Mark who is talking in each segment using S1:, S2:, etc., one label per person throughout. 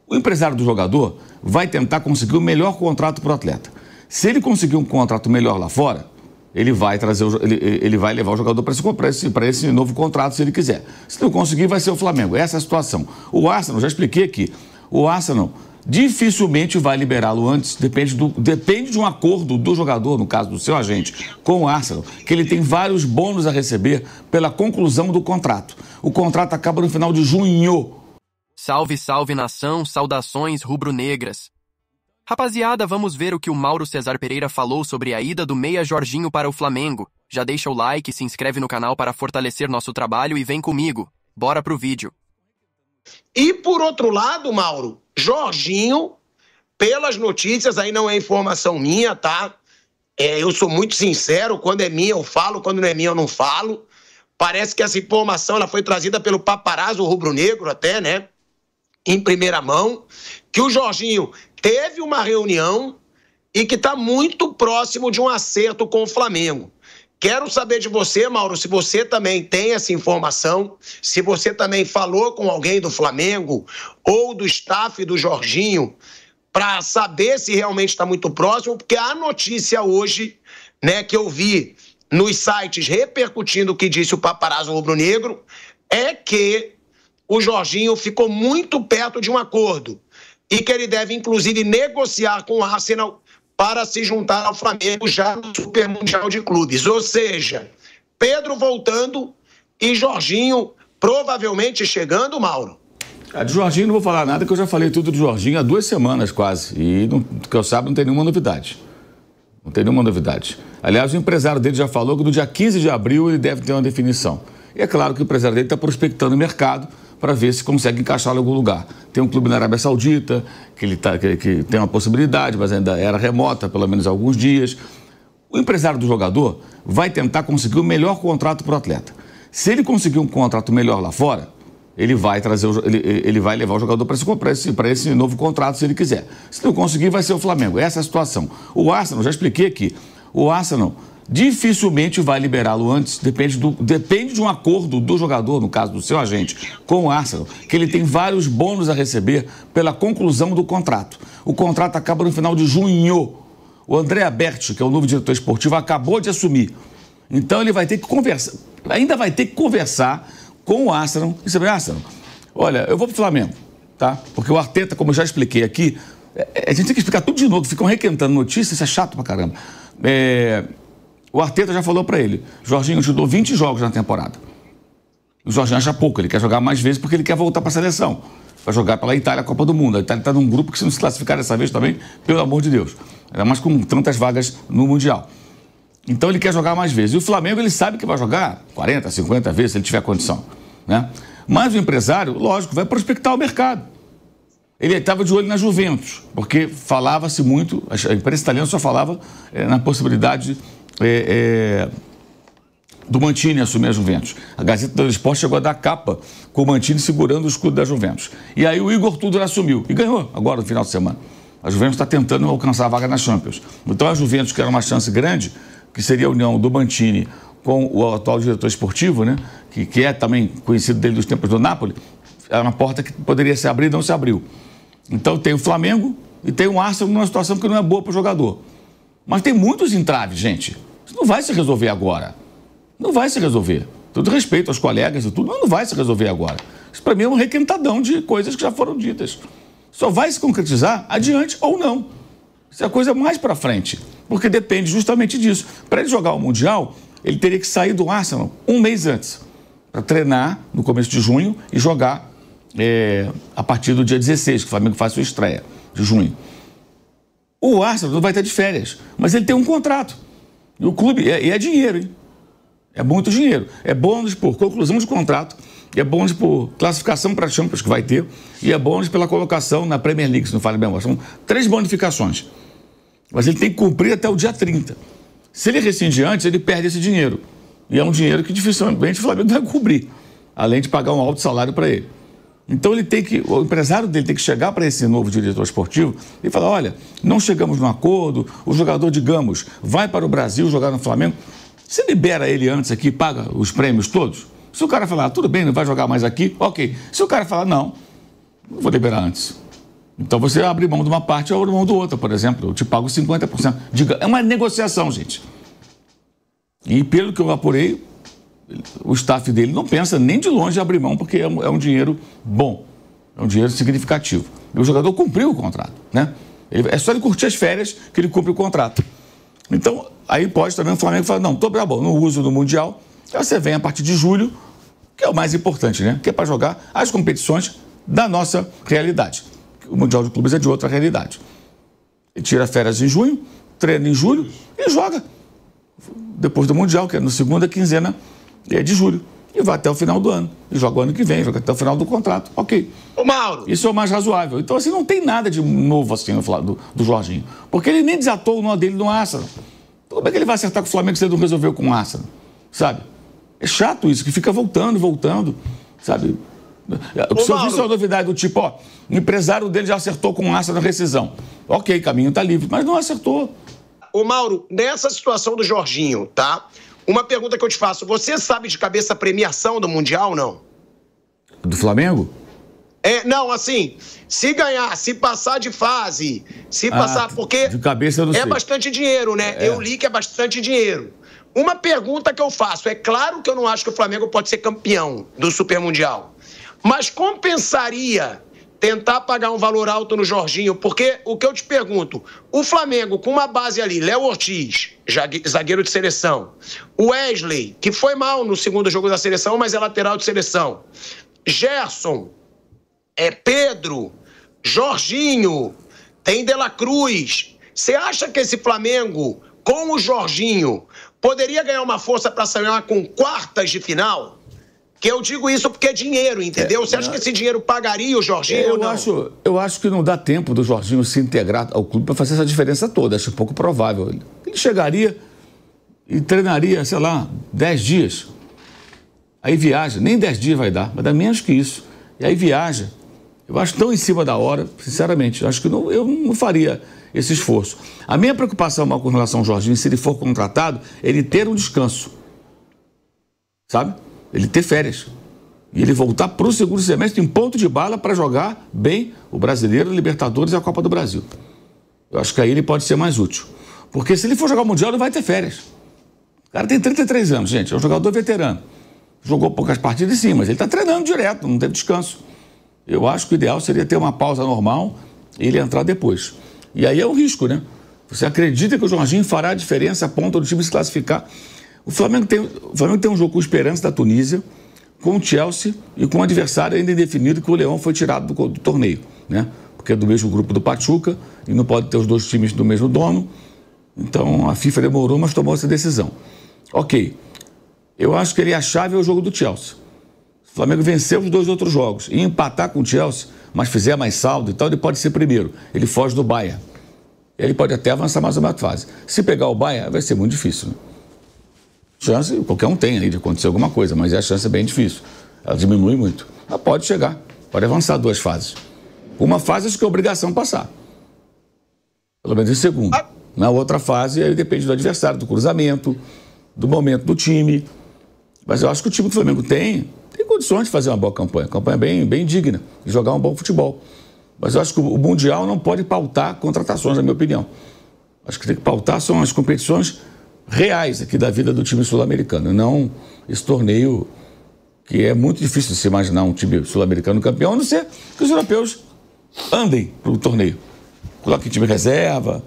S1: O empresário do jogador vai tentar conseguir o melhor contrato para o atleta. Se ele conseguir um contrato melhor lá fora, ele vai levar o jogador para esse novo contrato, se ele quiser. Se não conseguir, vai ser o Flamengo. Essa é a situação. O Arsenal, já expliquei aqui, o Arsenal dificilmente vai liberá-lo antes, depende de um acordo do jogador, no caso do seu agente, com o Arsenal, que ele tem vários bônus a receber pela conclusão do contrato. O contrato acaba no final de junho.
S2: Salve, salve, nação, saudações rubro-negras. Rapaziada, vamos ver o que o Mauro César Pereira falou sobre a ida do meia Jorginho para o Flamengo. Já deixa o like, se inscreve no canal para fortalecer nosso trabalho e vem comigo. Bora pro vídeo.
S3: E por outro lado, Mauro, Jorginho, pelas notícias, aí não é informação minha, tá? Eu sou muito sincero, quando é minha eu falo, quando não é minha eu não falo. Parece que essa informação ela foi trazida pelo paparazzo rubro-negro até, né? Em primeira mão, que o Jorginho teve uma reunião e que está muito próximo de um acerto com o Flamengo. Quero saber de você, Mauro, se você também tem essa informação, se você também falou com alguém do Flamengo ou do staff do Jorginho para saber se realmente está muito próximo, porque a notícia hoje, né, que eu vi nos sites repercutindo o que disse o paparazzo rubro-negro, é que o Jorginho ficou muito perto de um acordo e que ele deve, inclusive, negociar com o Arsenal para se juntar ao Flamengo já no Super Mundial de Clubes. Ou seja, Pedro voltando e Jorginho provavelmente chegando, Mauro.
S1: De Jorginho não vou falar nada, que eu já falei tudo do Jorginho há 2 semanas quase. E, que eu saiba, não tem nenhuma novidade. Não tem nenhuma novidade. Aliás, o empresário dele já falou que no dia 15 de abril ele deve ter uma definição. E é claro que o empresário dele está prospectando o mercado para ver se consegue encaixar em algum lugar. Tem um clube na Arábia Saudita, que tem uma possibilidade, mas ainda era remota, pelo menos há alguns dias. O empresário do jogador vai tentar conseguir o melhor contrato para o atleta. Se ele conseguir um contrato melhor lá fora, ele vai levar o jogador para esse novo contrato, se ele quiser. Se não conseguir, vai ser o Flamengo. Essa é a situação. O Arsenal, já expliquei aqui, o Arsenal dificilmente vai liberá-lo antes, depende de um acordo do jogador, no caso do seu agente, com o Arsenal, que ele tem vários bônus a receber pela conclusão do contrato. O contrato acaba no final de junho. O André Aberti, que é o novo diretor esportivo, acabou de assumir. Então ele vai ter que conversar, ainda vai ter que conversar com o Arsenal. E você vai, Arsenal, olha, eu vou pro Flamengo, tá? Porque o Arteta, como eu já expliquei aqui, a gente tem que explicar tudo de novo, ficam requentando notícias, isso é chato pra caramba. O Arteta já falou para ele, Jorginho, eu te dou 20 jogos na temporada. O Jorginho acha pouco, ele quer jogar mais vezes porque ele quer voltar para a seleção. Vai jogar pela Itália a Copa do Mundo. A Itália está num grupo que, se não se classificar dessa vez também, pelo amor de Deus. Ainda mais com tantas vagas no Mundial. Então ele quer jogar mais vezes. E o Flamengo, ele sabe que vai jogar 40, 50 vezes, se ele tiver condição, né? Mas o empresário, lógico, vai prospectar o mercado. Ele estava de olho na Juventus, porque falava-se muito, a imprensa italiana só falava na possibilidade do Mancini assumir a Juventus. A Gazeta dello Sport chegou a dar capa com o Mancini segurando o escudo da Juventus. E aí o Igor Tudor assumiu e ganhou agora no final de semana. A Juventus está tentando alcançar a vaga na Champions. Então a Juventus, que era uma chance grande, que seria a união do Mancini com o atual diretor esportivo, né, que é também conhecido dele dos tempos do Napoli, era uma porta que poderia se abrir e não se abriu. Então tem o Flamengo e tem o Arsenal numa situação que não é boa para o jogador. Mas tem muitos entraves, gente. Isso não vai se resolver agora. Não vai se resolver. Todo respeito aos colegas e tudo, mas não vai se resolver agora. Isso para mim é um requentadão de coisas que já foram ditas. Só vai se concretizar adiante ou não. Isso é a coisa mais para frente, porque depende justamente disso. Para ele jogar o Mundial, ele teria que sair do Arsenal um mês antes, para treinar no começo de junho e jogar a partir do dia 16, que o Flamengo faz sua estreia, de junho. O Arsenal não vai ter de férias, mas ele tem um contrato. E o clube, é dinheiro, hein? É muito dinheiro. É bônus por conclusão de contrato, é bônus por classificação para a Champions, que vai ter, e é bônus pela colocação na Premier League, se não falha bem. São 3 bonificações. Mas ele tem que cumprir até o dia 30. Se ele rescindir antes, ele perde esse dinheiro. E é um dinheiro que dificilmente o Flamengo vai cobrir, além de pagar um alto salário para ele. Então o empresário dele tem que chegar para esse novo diretor esportivo e falar, olha, não chegamos num acordo, o jogador, digamos, vai para o Brasil jogar no Flamengo, você libera ele antes aqui, paga os prêmios todos? Se o cara falar, tudo bem, não vai jogar mais aqui, ok. Se o cara falar, não vou liberar antes. Então você abre mão de uma parte ou abre mão do outra, por exemplo. Eu te pago 50%. É uma negociação, gente. E pelo que eu apurei, o staff dele não pensa nem de longe em abrir mão, porque é um dinheiro bom, é um dinheiro significativo. E o jogador cumpriu o contrato, né? É só ele curtir as férias que ele cumpre o contrato. Então, aí pode também o Flamengo falar, não, tá bom, não uso no Mundial, aí você vem a partir de julho, que é o mais importante, né? Que é para jogar as competições da nossa realidade. O Mundial de Clubes é de outra realidade. Ele tira férias em junho, treina em julho e joga depois do Mundial, que é na segunda quinzena de julho. E vai até o final do ano. E joga o ano que vem, joga até o final do contrato. Ok.
S3: Ô, Mauro.
S1: Isso é o mais razoável. Então, assim, não tem nada de novo assim no do Jorginho. Porque ele nem desatou o nó dele no Arsenal. Então, como é que ele vai acertar com o Flamengo se ele não resolveu com o Arsenal? Sabe? É chato isso, que fica voltando, sabe? Se eu visse uma novidade do tipo, ó, o empresário dele já acertou com o Arsenal na rescisão. Ok, caminho tá livre, mas não acertou.
S3: Ô, Mauro, nessa situação do Jorginho, tá? Uma pergunta que eu te faço, você sabe de cabeça a premiação do Mundial ou não?
S1: Do Flamengo?
S3: Não, assim, se ganhar, se passar de fase, se passar, porque
S1: de cabeça eu não sei.
S3: Bastante dinheiro, né? Eu li que é bastante dinheiro. Uma pergunta que eu faço, é claro que eu não acho que o Flamengo pode ser campeão do Super Mundial, mas compensaria tentar pagar um valor alto no Jorginho, porque o que eu te pergunto, o Flamengo com uma base ali, Léo Ortiz, zagueiro de seleção, Wesley, que foi mal no segundo jogo da seleção, mas é lateral de seleção, Gerson, Pedro, Jorginho, tem De La Cruz. Você acha que esse Flamengo, com o Jorginho, poderia ganhar uma força para sonhar com quartas de final? Que eu digo isso porque é dinheiro, entendeu? Você acha que esse dinheiro pagaria o Jorginho ou não?
S1: Eu acho que não dá tempo do Jorginho se integrar ao clube para fazer essa diferença toda. Acho pouco provável. Ele chegaria e treinaria, sei lá, 10 dias. Aí viaja. Nem 10 dias vai dar menos que isso. E aí viaja. Eu acho tão em cima da hora, sinceramente. Eu acho que eu não faria esse esforço. A minha preocupação com relação ao Jorginho, se ele for contratado, ele ter um descanso. Sabe? Ele ter férias. E ele voltar para o segundo semestre em ponto de bala para jogar bem o Brasileiro, a Libertadores e a Copa do Brasil. Eu acho que aí ele pode ser mais útil. Porque se ele for jogar o Mundial, não vai ter férias. O cara tem 33 anos, gente. É um jogador veterano. Jogou poucas partidas sim, mas ele está treinando direto, não teve descanso. Eu acho que o ideal seria ter uma pausa normal e ele entrar depois. E aí é um risco, né? Você acredita que o Jorginho fará a diferença a ponto do time se classificar? O Flamengo tem um jogo com Esperança da Tunísia, com o Chelsea e com um adversário ainda indefinido, que o Leão foi tirado do torneio, né? Porque é do mesmo grupo do Pachuca e não pode ter os dois times do mesmo dono. Então a FIFA demorou, mas tomou essa decisão. Ok. Eu acho que a chave é o jogo do Chelsea. O Flamengo venceu os 2 outros jogos e empatar com o Chelsea, mas fizer mais saldo e tal, ele pode ser primeiro. Ele foge do Bayern. Ele pode até avançar mais uma fase. Se pegar o Bayern, vai ser muito difícil, né? Chance, qualquer um tem aí de acontecer alguma coisa, mas a chance é bem difícil. Ela diminui muito. Mas pode chegar, pode avançar 2 fases. Uma fase acho que é obrigação passar. Pelo menos em segundo. Na outra fase, aí depende do adversário, do cruzamento, do momento do time. Mas eu acho que o time do Flamengo tem condições de fazer uma boa campanha. Campanha bem digna, de jogar um bom futebol. Mas eu acho que o Mundial não pode pautar contratações, na minha opinião. Acho que tem que pautar são as competições reais aqui da vida do time sul-americano, não esse torneio que é muito difícil de se imaginar um time sul-americano campeão, a não ser que os europeus andem para o torneio. Coloquem time reserva,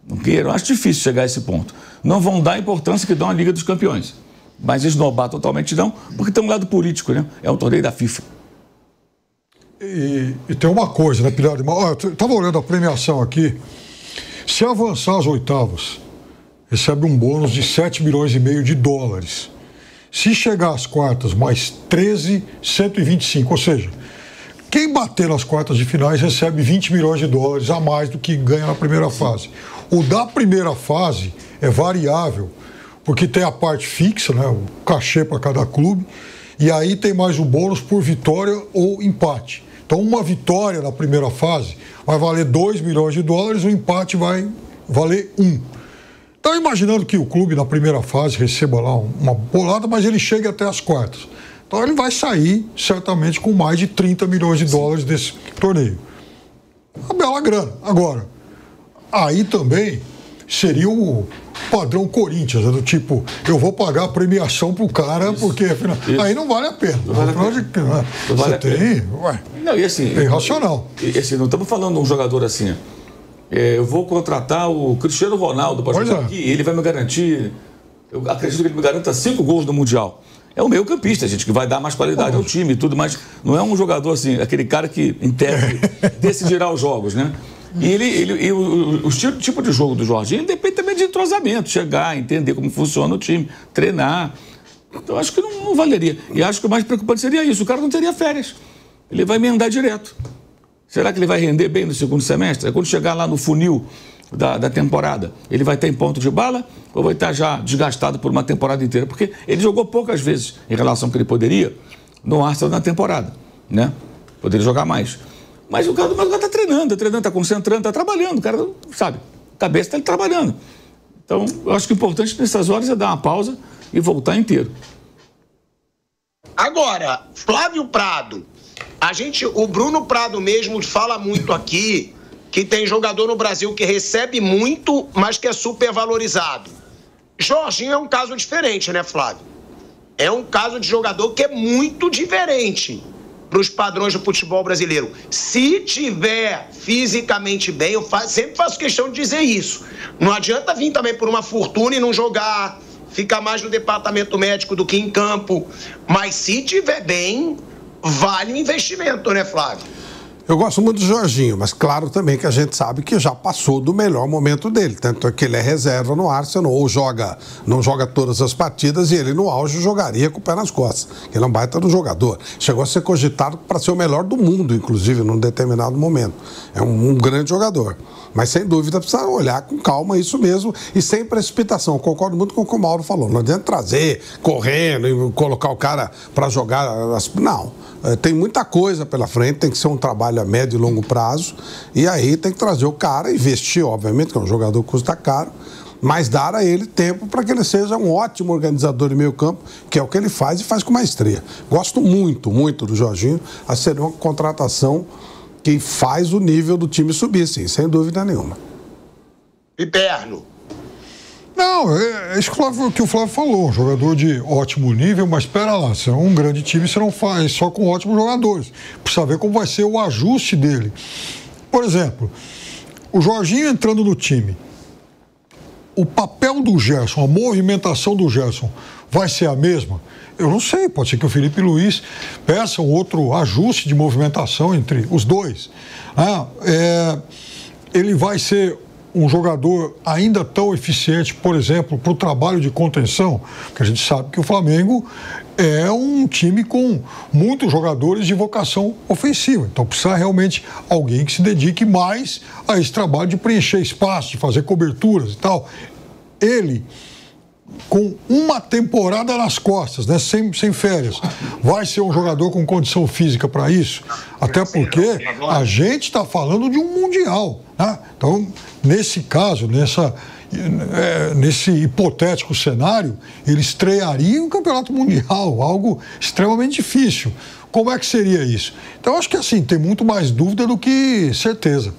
S1: não queiram. Acho difícil chegar a esse ponto. Não vão dar a importância que dão à Liga dos Campeões, mas esnobar totalmente não, porque tem um lado político, né? É um torneio da FIFA.
S4: E tem uma coisa, né, Pilhar? Eu estava olhando a premiação aqui. Se avançar às oitavas, recebe um bônus de 7,5 milhões de dólares. Se chegar às quartas, mais 13,125. Ou seja, quem bater nas quartas de finais recebe 20 milhões de dólares a mais do que ganha na primeira fase. O da primeira fase é variável, porque tem a parte fixa, né, o cachê para cada clube, e aí tem mais o bônus por vitória ou empate. Então, uma vitória na primeira fase vai valer 2 milhões de dólares, o empate vai valer 1. Então, imaginando que o clube na primeira fase receba lá uma bolada, mas ele chegue até as quartas. Então, ele vai sair certamente com mais de 30 milhões de dólares desse torneio. bela grana. Agora, aí também seria o padrão Corinthians, do tipo, eu vou pagar a premiação pro cara, porque afinal, aí não vale a pena.
S1: Não, e assim,
S4: é irracional.
S1: E assim, não estamos falando de um jogador assim. Eu vou contratar o Cristiano Ronaldo para jogar aqui, ele vai me garantir, eu acredito que ele me garanta 5 gols no Mundial. É um meio campista, gente, que vai dar mais qualidade ao time e tudo, mas não é um jogador assim, aquele cara que, em tese, decidirá os jogos, né? E o tipo de jogo do Jorginho depende também de entrosamento, chegar, entender como funciona o time, treinar. Então, acho que não valeria. E acho que o mais preocupante seria isso, o cara não teria férias. Ele vai emendar direto. Será que ele vai render bem no segundo semestre? Quando chegar lá no funil da temporada, ele vai estar em ponto de bala ou vai estar já desgastado por uma temporada inteira? Porque ele jogou poucas vezes em relação ao que ele poderia no Arsenal na temporada, né? Poderia jogar mais. Mas o cara está treinando, está concentrando, está trabalhando. O cara, sabe, a cabeça está trabalhando. Então, eu acho que o importante nessas horas é dar uma pausa e voltar inteiro.
S3: Agora, Flávio Prado, o Bruno Prado mesmo fala muito aqui que tem jogador no Brasil que recebe muito, mas que é supervalorizado. Jorginho é um caso diferente, né, Flávio? É um caso de jogador que é muito diferente para os padrões do futebol brasileiro. Se tiver fisicamente bem, eu sempre faço questão de dizer isso. Não adianta vir também por uma fortuna e não jogar, ficar mais no departamento médico do que em campo. Mas se tiver bem, vale o investimento, né, Flávio?
S5: Eu gosto muito do Jorginho, mas claro também que a gente sabe que já passou do melhor momento dele. Tanto é que ele é reserva no Arsenal, ou não joga todas as partidas, e ele no auge jogaria com o pé nas costas. Ele é um baita do jogador. Chegou a ser cogitado para ser o melhor do mundo, inclusive, num determinado momento. É um grande jogador. Mas, sem dúvida, precisa olhar com calma isso mesmo e sem precipitação. Concordo muito com o que o Mauro falou. Não adianta trazer, correndo e colocar o cara para jogar. Não. Tem muita coisa pela frente, tem que ser um trabalho a médio e longo prazo. E aí tem que trazer o cara, investir, obviamente, que é um jogador que custa caro, mas dar a ele tempo para que ele seja um ótimo organizador de meio campo, que é o que ele faz e faz com maestria. Gosto muito, muito do Jorginho. A ser uma contratação que faz o nível do time subir, sim, sem dúvida nenhuma.
S3: Piperno.
S4: Não, é isso que o Flávio falou, um jogador de ótimo nível, mas espera lá, se é um grande time, você não faz só com ótimos jogadores. Precisa ver como vai ser o ajuste dele. Por exemplo, o Jorginho entrando no time, o papel do Gerson, a movimentação do Gerson vai ser a mesma? Eu não sei, pode ser que o Felipe Luiz peça um outro ajuste de movimentação entre os dois. Ele vai ser um jogador ainda tão eficiente, por exemplo, para o trabalho de contenção, que a gente sabe que o Flamengo é um time com muitos jogadores de vocação ofensiva. Então precisa realmente alguém que se dedique mais a esse trabalho de preencher espaço, de fazer coberturas e tal. Ele, com uma temporada nas costas, né, sem férias, vai ser um jogador com condição física para isso? Até porque a gente está falando de um Mundial, né? Então, nesse caso, nesse hipotético cenário, ele estrearia um campeonato mundial, algo extremamente difícil. Como é que seria isso? Então, acho que assim, tem muito mais dúvida do que certeza.